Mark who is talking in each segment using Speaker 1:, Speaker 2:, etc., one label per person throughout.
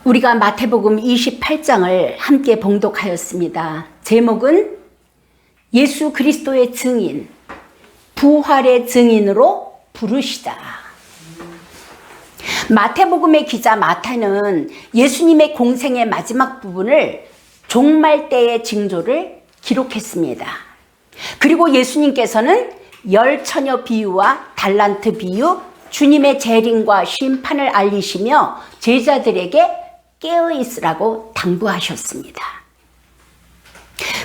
Speaker 1: 우리가 마태복음 28장을 함께 봉독하였습니다. 제목은 예수 그리스도의 증인, 부활의 증인으로 부르시다. 마태복음의 기자 마태는 예수님의 공생의 마지막 부분을 종말 때의 징조를 기록했습니다. 그리고 예수님께서는 열처녀 비유와 달란트 비유, 주님의 재림과 심판을 알리시며 제자들에게 깨어있으라고 당부하셨습니다.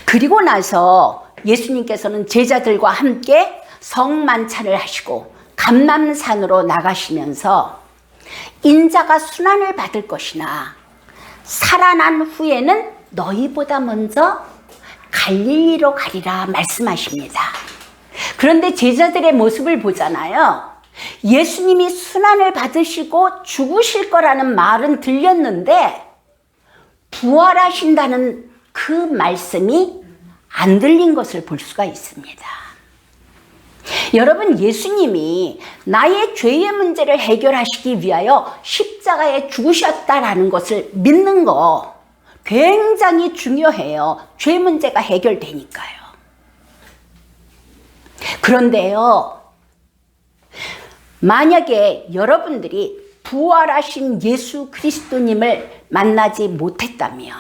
Speaker 1: 그리고 나서 예수님께서는 제자들과 함께 성만찬을 하시고 감람산으로 나가시면서 인자가 순환을 받을 것이나 살아난 후에는 너희보다 먼저 갈릴리로 가리라 말씀하십니다. 그런데 제자들의 모습을 보잖아요. 예수님이 순환을 받으시고 죽으실 거라는 말은 들렸는데 부활하신다는 그 말씀이 안 들린 것을 볼 수가 있습니다. 여러분, 예수님이 나의 죄의 문제를 해결하시기 위하여 십자가에 죽으셨다라는 것을 믿는 거 굉장히 중요해요. 죄 문제가 해결되니까요. 그런데요, 만약에 여러분들이 부활하신 예수 그리스도님을 만나지 못했다면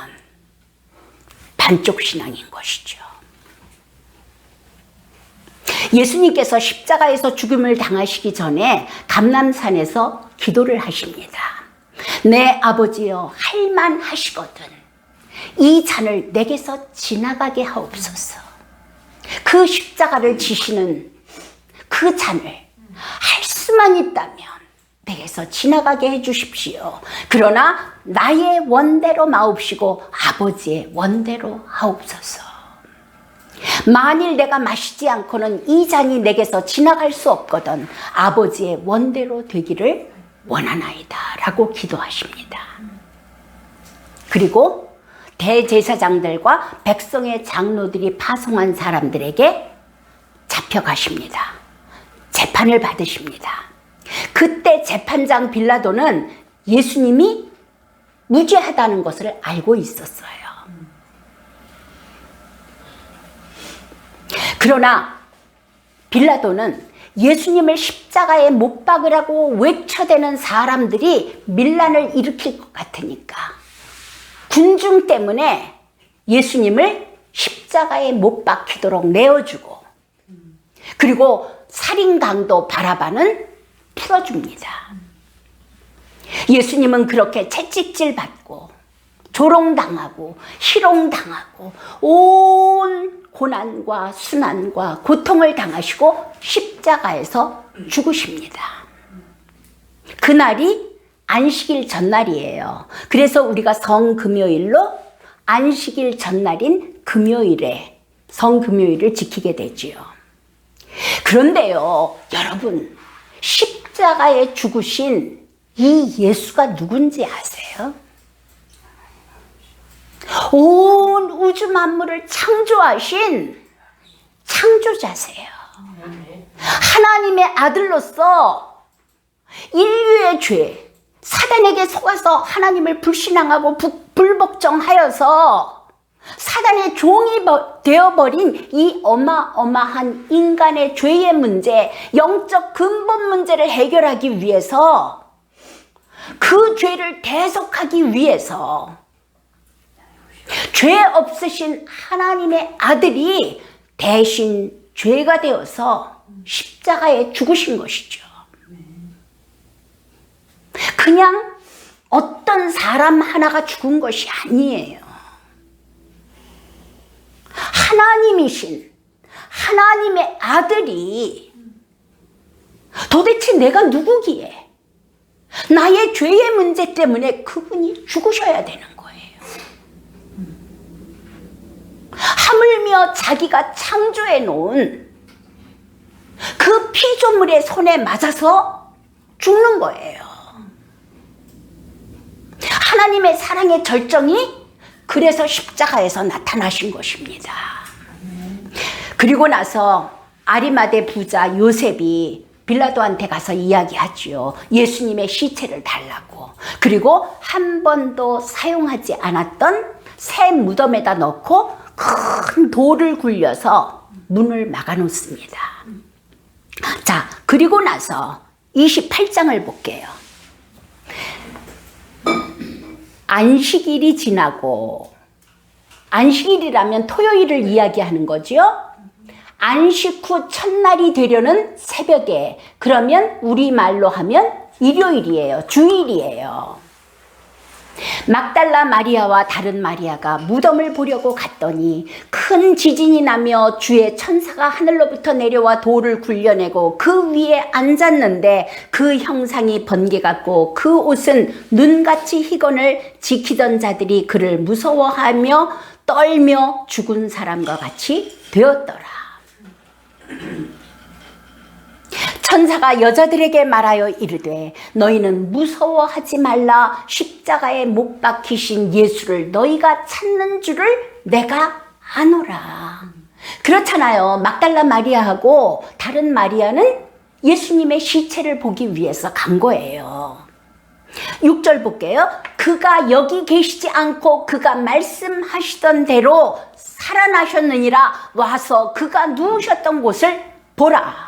Speaker 1: 반쪽 신앙인 것이죠. 예수님께서 십자가에서 죽음을 당하시기 전에 감람산에서 기도를 하십니다. 내 아버지여, 할만하시거든 이 잔을 내게서 지나가게 하옵소서. 그 십자가를 지시는 그 잔을 할 수만 있다면 내게서 지나가게 해주십시오. 그러나 나의 원대로 마옵시고 아버지의 원대로 하옵소서. 만일 내가 마시지 않고는 이 잔이 내게서 지나갈 수 없거든 아버지의 원대로 되기를 원하나이다 라고 기도하십니다. 그리고 대제사장들과 백성의 장로들이 파송한 사람들에게 잡혀가십니다. 재판을 받으십니다. 그때 재판장 빌라도는 예수님이 무죄하다는 것을 알고 있었어요. 그러나 빌라도는 예수님을 십자가에 못 박으라고 외쳐대는 사람들이 밀란을 일으킬 것 같으니까 군중 때문에 예수님을 십자가에 못 박히도록 내어주고, 그리고 살인강도 바라바는 풀어줍니다. 예수님은 그렇게 채찍질 받고 조롱당하고 희롱당하고 온 고난과 순환과 고통을 당하시고 십자가에서 죽으십니다. 그날이 안식일 전날이에요. 그래서 우리가 성금요일로 안식일 전날인 금요일에 성금요일을 지키게 되지요. 그런데요, 여러분, 십자가에 죽으신 이 예수가 누군지 아세요? 온 우주 만물을 창조하신 창조자세요. 하나님의 아들로서 인류의 죄, 사단에게 속아서 하나님을 불신앙하고 불복종하여서 사단의 종이 되어버린 이 어마어마한 인간의 죄의 문제, 영적 근본 문제를 해결하기 위해서, 그 죄를 대속하기 위해서 죄 없으신 하나님의 아들이 대신 죄가 되어서 십자가에 죽으신 것이죠. 그냥 어떤 사람 하나가 죽은 것이 아니에요. 하나님이신 하나님의 아들이 도대체 내가 누구기에 나의 죄의 문제 때문에 그분이 죽으셔야 되는 거예요. 하물며 자기가 창조해 놓은 그 피조물의 손에 맞아서 죽는 거예요. 하나님의 사랑의 절정이 그래서 십자가에서 나타나신 것입니다. 그리고 나서 아리마대 부자 요셉이 빌라도한테 가서 이야기하지요. 예수님의 시체를 달라고. 그리고 한 번도 사용하지 않았던 새 무덤에다 넣고 큰 돌을 굴려서 문을 막아 놓습니다. 자, 그리고 나서 28장을 볼게요. 안식일이 지나고, 안식일이라면 토요일을 이야기하는 거죠. 안식 후 첫날이 되려는 새벽에, 그러면 우리말로 하면 일요일이에요. 주일이에요. 막달라 마리아와 다른 마리아가 무덤을 보려고 갔더니 큰 지진이 나며 주의 천사가 하늘로부터 내려와 돌을 굴려내고 그 위에 앉았는데 그 형상이 번개 같고 그 옷은 눈같이 희건을 지키던 자들이 그를 무서워하며 떨며 죽은 사람과 같이 되었더라. 천사가 여자들에게 말하여 이르되 너희는 무서워하지 말라. 십자가에 못 박히신 예수를 너희가 찾는 줄을 내가 아노라. 그렇잖아요. 막달라 마리아하고 다른 마리아는 예수님의 시체를 보기 위해서 간 거예요. 6절 볼게요. 그가 여기 계시지 않고 그가 말씀하시던 대로 살아나셨느니라. 와서 그가 누우셨던 곳을 보라.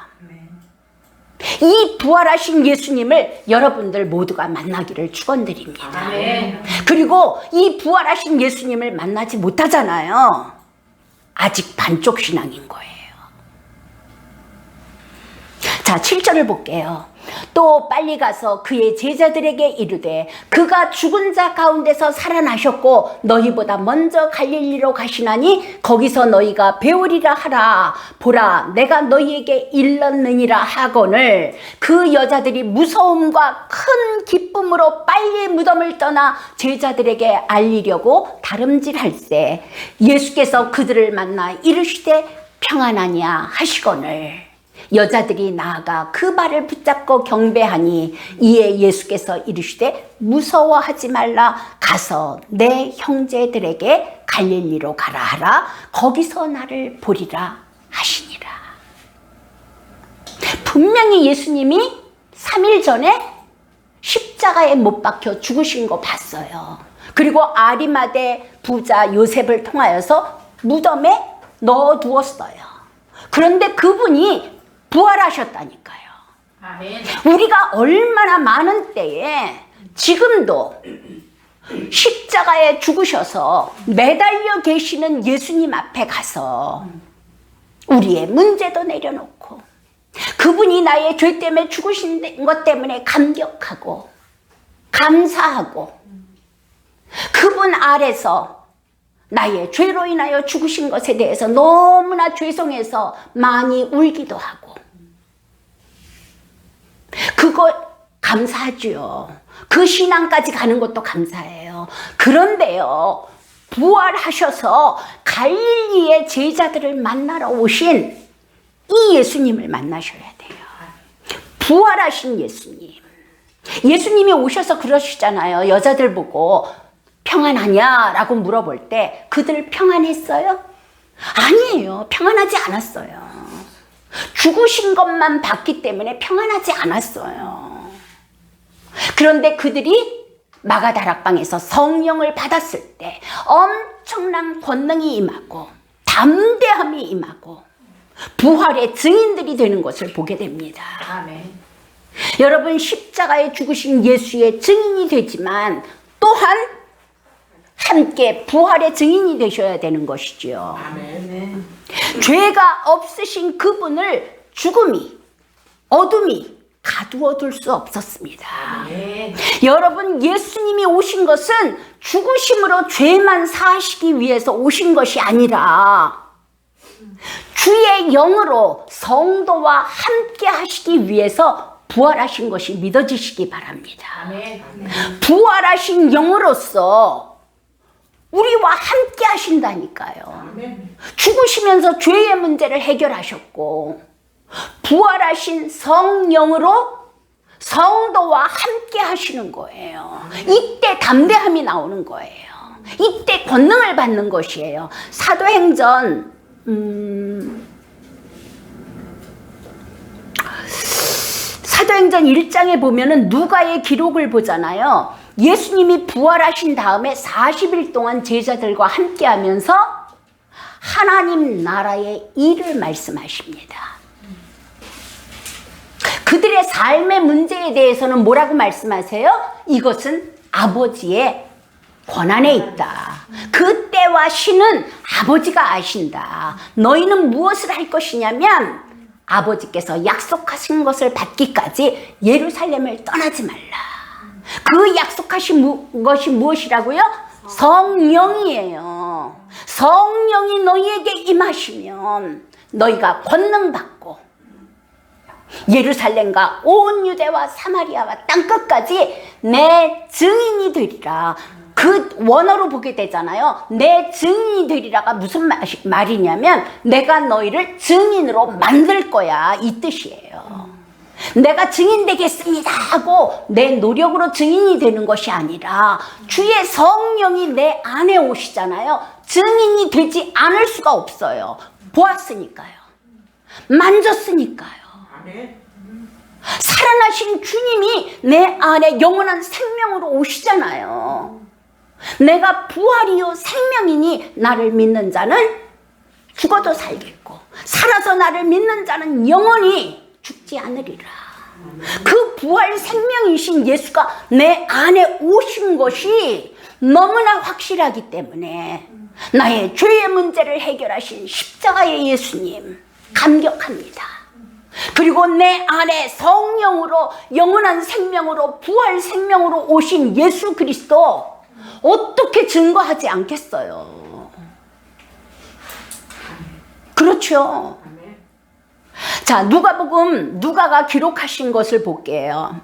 Speaker 1: 이 부활하신 예수님을 여러분들 모두가 만나기를 축원드립니다. 아멘. 그리고 이 부활하신 예수님을 만나지 못하잖아요. 아직 반쪽 신앙인 거예요. 자, 7절을 볼게요. 또 빨리 가서 그의 제자들에게 이르되 그가 죽은 자 가운데서 살아나셨고 너희보다 먼저 갈릴리로 가시나니 거기서 너희가 배우리라 하라. 보라, 내가 너희에게 일렀느니라 하거늘. 그 여자들이 무서움과 큰 기쁨으로 빨리 무덤을 떠나 제자들에게 알리려고 다름질할세 예수께서 그들을 만나 이르시되 평안하냐 하시거늘. 여자들이 나아가 그 발을 붙잡고 경배하니 이에 예수께서 이르시되 무서워하지 말라. 가서 내 형제들에게 갈릴리로 가라 하라. 거기서 나를 보리라 하시니라. 분명히 예수님이 3일 전에 십자가에 못 박혀 죽으신 거 봤어요. 그리고 아리마대 부자 요셉을 통하여서 무덤에 넣어두었어요. 그런데 그분이 부활하셨다니까요. 아멘. 우리가 얼마나 많은 때에 지금도 십자가에 죽으셔서 매달려 계시는 예수님 앞에 가서 우리의 문제도 내려놓고 그분이 나의 죄 때문에 죽으신 것 때문에 감격하고 감사하고 그분 아래서 나의 죄로 인하여 죽으신 것에 대해서 너무나 죄송해서 많이 울기도 하고 그거 감사하죠. 그 신앙까지 가는 것도 감사해요. 그런데요, 부활하셔서 갈릴리의 제자들을 만나러 오신 이 예수님을 만나셔야 돼요. 부활하신 예수님. 예수님이 오셔서 그러시잖아요. 여자들 보고 평안하냐? 라고 물어볼 때 그들 평안했어요? 아니에요. 평안하지 않았어요. 죽으신 것만 봤기 때문에 평안하지 않았어요. 그런데 그들이 마가다락방에서 성령을 받았을 때 엄청난 권능이 임하고 담대함이 임하고 부활의 증인들이 되는 것을 보게 됩니다. 아멘. 여러분, 십자가에 죽으신 예수의 증인이 되지만 또한 함께 부활의 증인이 되셔야 되는 것이죠. 아멘. 죄가 없으신 그분을 죽음이, 어둠이 가두어 둘 수 없었습니다. 아멘. 여러분, 예수님이 오신 것은 죽으심으로 죄만 사하시기 위해서 오신 것이 아니라 주의 영으로 성도와 함께 하시기 위해서 부활하신 것이 믿어지시기 바랍니다. 아멘. 부활하신 영으로서 우리와 함께 하신다니까요. 죽으시면서 죄의 문제를 해결하셨고 부활하신 성령으로 성도와 함께 하시는 거예요. 이때 담대함이 나오는 거예요. 이때 권능을 받는 것이에요. 사도행전 사도행전 1장에 보면은 누가의 기록을 보잖아요. 예수님이 부활하신 다음에 40일 동안 제자들과 함께 하면서 하나님 나라의 일을 말씀하십니다. 그들의 삶의 문제에 대해서는 뭐라고 말씀하세요? 이것은 아버지의 권한에 있다. 그 때와 시는 아버지가 아신다. 너희는 무엇을 할 것이냐면 아버지께서 약속하신 것을 받기까지 예루살렘을 떠나지 말라. 그 약속하신 것이 무엇이라고요? 성령이에요. 성령이 너희에게 임하시면 너희가 권능 받고 예루살렘과 온 유대와 사마리아와 땅끝까지 내 증인이 되리라. 그 원어로 보게 되잖아요. 내 증인이 되리라가 무슨 말이냐면 내가 너희를 증인으로 만들 거야, 이 뜻이에요. 내가 증인 되겠습니다 하고 내 노력으로 증인이 되는 것이 아니라 주의 성령이 내 안에 오시잖아요. 증인이 되지 않을 수가 없어요. 보았으니까요. 만졌으니까요. 살아나신 주님이 내 안에 영원한 생명으로 오시잖아요. 내가 부활이요 생명이니 나를 믿는 자는 죽어도 살겠고 살아서 나를 믿는 자는 영원히 죽지 않으리라. 그 부활 생명이신 예수가 내 안에 오신 것이 너무나 확실하기 때문에 나의 죄의 문제를 해결하신 십자가의 예수님 감격합니다. 그리고 내 안에 성령으로 영원한 생명으로 부활 생명으로 오신 예수 그리스도 어떻게 증거하지 않겠어요? 그렇죠. 자, 누가복음 누가가 기록하신 것을 볼게요.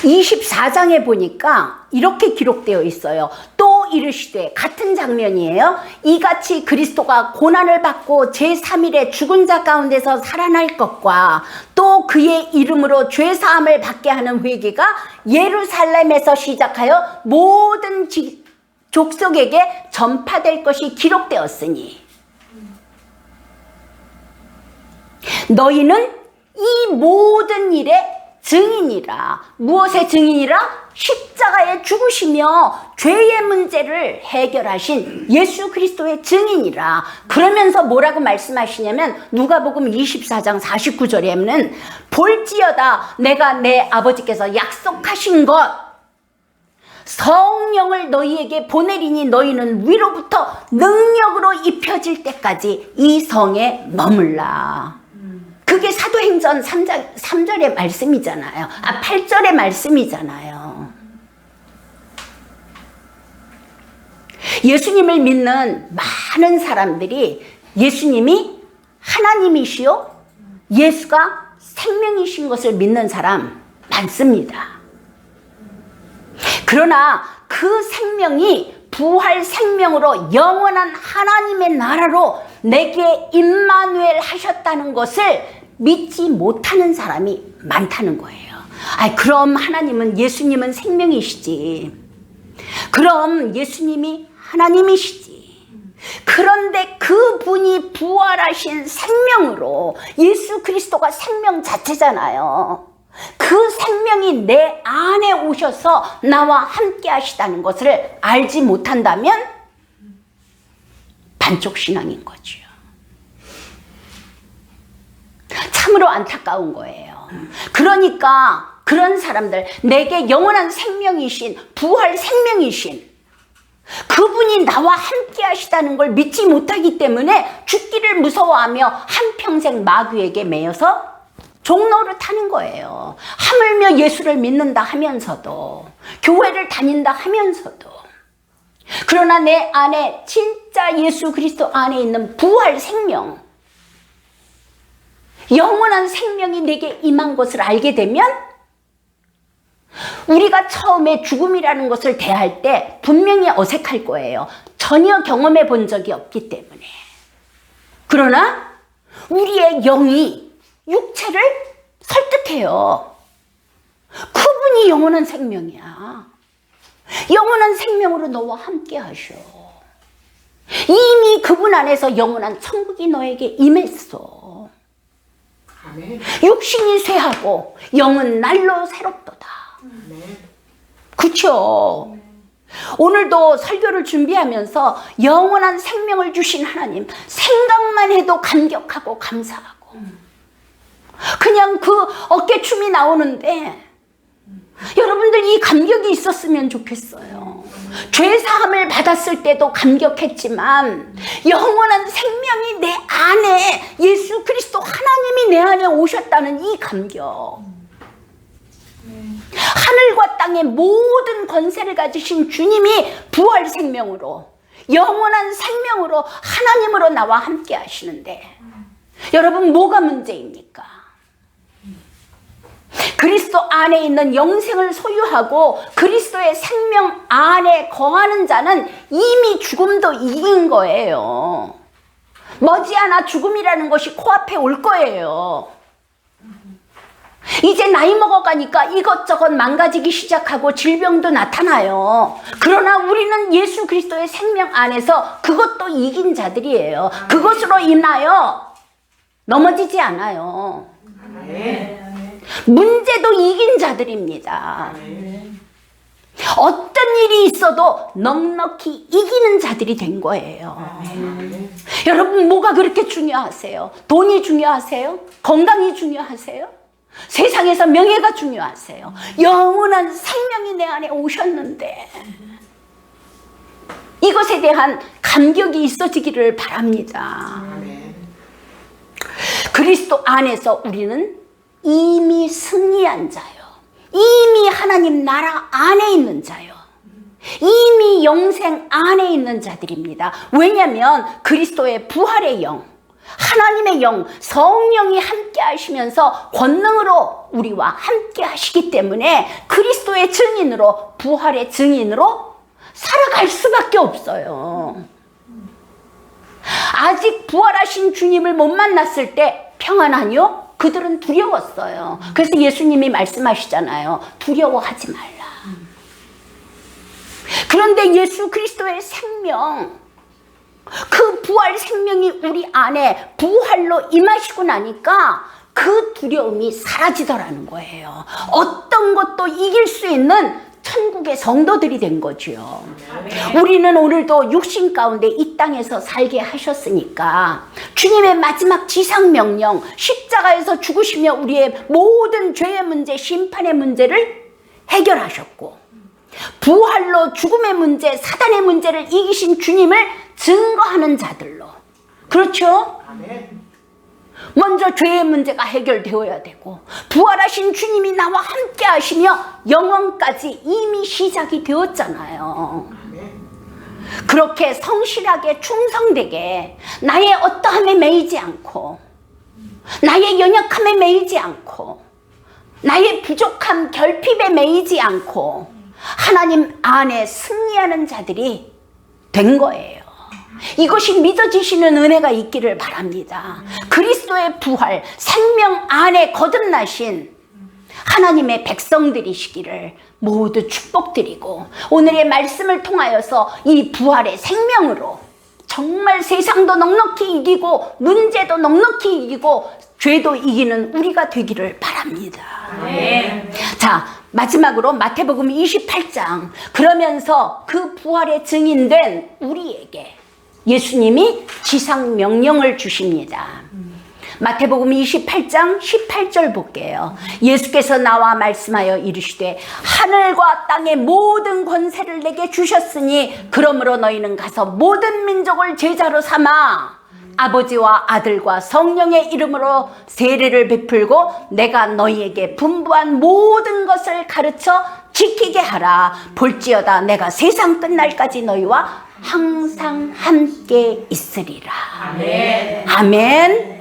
Speaker 1: 24장에 보니까 이렇게 기록되어 있어요. 또 이르시되, 같은 장면이에요. 이같이 그리스도가 고난을 받고 제3일에 죽은 자 가운데서 살아날 것과 또 그의 이름으로 죄사함을 받게 하는 회개가 예루살렘에서 시작하여 모든 족속에게 전파될 것이 기록되었으니 너희는 이 모든 일에 증인이라. 무엇의 증인이라? 십자가에 죽으시며 죄의 문제를 해결하신 예수 그리스도의 증인이라. 그러면서 뭐라고 말씀하시냐면 누가복음 24장 49절에는 볼지어다 내가 내 아버지께서 약속하신 것 성령을 너희에게 보내리니 너희는 위로부터 능력으로 입혀질 때까지 이 성에 머물라. 그게 사도행전 3절의 말씀이잖아요. 8절의 말씀이잖아요. 예수님을 믿는 많은 사람들이 예수님이 하나님이시요 예수가 생명이신 것을 믿는 사람 많습니다. 그러나 그 생명이 부활 생명으로 영원한 하나님의 나라로 내게 임마누엘 하셨다는 것을 믿지 못하는 사람이 많다는 거예요. 그럼 하나님은, 예수님은 생명이시지. 그럼 예수님이 하나님이시지. 그런데 그분이 부활하신 생명으로, 예수 그리스도가 생명 자체잖아요. 그 생명이 내 안에 오셔서 나와 함께 하시다는 것을 알지 못한다면 반쪽 신앙인 거죠. 참으로 안타까운 거예요. 그러니까 그런 사람들, 내게 영원한 생명이신, 부활 생명이신 그분이 나와 함께 하시다는 걸 믿지 못하기 때문에 죽기를 무서워하며 한평생 마귀에게 매여서 종로를 타는 거예요. 하물며 예수를 믿는다 하면서도, 교회를 다닌다 하면서도. 그러나 내 안에 진짜 예수 그리스도 안에 있는 부활 생명, 영원한 생명이 내게 임한 것을 알게 되면 우리가 처음에 죽음이라는 것을 대할 때 분명히 어색할 거예요. 전혀 경험해 본 적이 없기 때문에. 그러나 우리의 영이 육체를 설득해요. 그분이 영원한 생명이야. 영원한 생명으로 너와 함께 하셔. 이미 그분 안에서 영원한 천국이 너에게 임했어. 육신이 쇠하고 영은 날로 새롭도다. 그렇죠? 오늘도 설교를 준비하면서 영원한 생명을 주신 하나님 생각만 해도 감격하고 감사하고 그냥 그 어깨춤이 나오는데 여러분들 이 감격이 있었으면 좋겠어요. 죄사함을 받았을 때도 감격했지만 영원한 생명이 내 안에 예수 그리스도 하나님이 내 안에 오셨다는 이 감격, 하늘과 땅의 모든 권세를 가지신 주님이 부활 생명으로 영원한 생명으로 하나님으로 나와 함께 하시는데 여러분 뭐가 문제입니까? 그리스도 안에 있는 영생을 소유하고 그리스도의 생명 안에 거하는 자는 이미 죽음도 이긴 거예요. 머지않아 죽음이라는 것이 코앞에 올 거예요. 이제 나이 먹어가니까 이것저것 망가지기 시작하고 질병도 나타나요. 그러나 우리는 예수 그리스도의 생명 안에서 그것도 이긴 자들이에요. 그것으로 인하여 넘어지지 않아요. 문제도 이긴 자들입니다. 어떤 일이 있어도 넉넉히 이기는 자들이 된 거예요. 여러분 뭐가 그렇게 중요하세요? 돈이 중요하세요? 건강이 중요하세요? 세상에서 명예가 중요하세요? 영원한 생명이 내 안에 오셨는데 이것에 대한 감격이 있어지기를 바랍니다. 그리스도 안에서 우리는 이미 승리한 자요. 이미 하나님 나라 안에 있는 자요. 이미 영생 안에 있는 자들입니다. 왜냐하면 그리스도의 부활의 영, 하나님의 영, 성령이 함께 하시면서 권능으로 우리와 함께 하시기 때문에 그리스도의 증인으로, 부활의 증인으로 살아갈 수밖에 없어요. 아직 부활하신 주님을 못 만났을 때 평안하뇨? 그들은 두려웠어요. 그래서 예수님이 말씀하시잖아요. 두려워하지 말라. 그런데 예수 그리스도의 생명, 그 부활 생명이 우리 안에 부활로 임하시고 나니까 그 두려움이 사라지더라는 거예요. 어떤 것도 이길 수 있는 천국의 성도들이 된 거죠. 우리는 오늘도 육신 가운데 이 땅에서 살게 하셨으니까 주님의 마지막 지상명령, 십자가에서 죽으시며 우리의 모든 죄의 문제, 심판의 문제를 해결하셨고 부활로 죽음의 문제, 사단의 문제를 이기신 주님을 증거하는 자들로, 그렇죠? 먼저 죄의 문제가 해결되어야 되고 부활하신 주님이 나와 함께 하시며 영원까지 이미 시작이 되었잖아요. 그렇게 성실하게 충성되게 나의 어떠함에 매이지 않고 나의 연약함에 매이지 않고 나의 부족함, 결핍에 매이지 않고 하나님 안에 승리하는 자들이 된 거예요. 이것이 믿어지시는 은혜가 있기를 바랍니다. 그리스도의 부활, 생명 안에 거듭나신 하나님의 백성들이시기를 모두 축복드리고 오늘의 말씀을 통하여서 이 부활의 생명으로 정말 세상도 넉넉히 이기고 문제도 넉넉히 이기고 죄도 이기는 우리가 되기를 바랍니다. 자, 마지막으로 마태복음 28장, 그러면서 그 부활의 증인된 우리에게 예수님이 지상 명령을 주십니다. 마태복음 28장 18절 볼게요. 예수께서 나와 말씀하여 이르시되 하늘과 땅의 모든 권세를 내게 주셨으니 그러므로 너희는 가서 모든 민족을 제자로 삼아 아버지와 아들과 성령의 이름으로 세례를 베풀고 내가 너희에게 분부한 모든 것을 가르쳐 지키게 하라. 볼지어다 내가 세상 끝날까지 너희와 항상 함께 있으리라. 아멘. 아멘.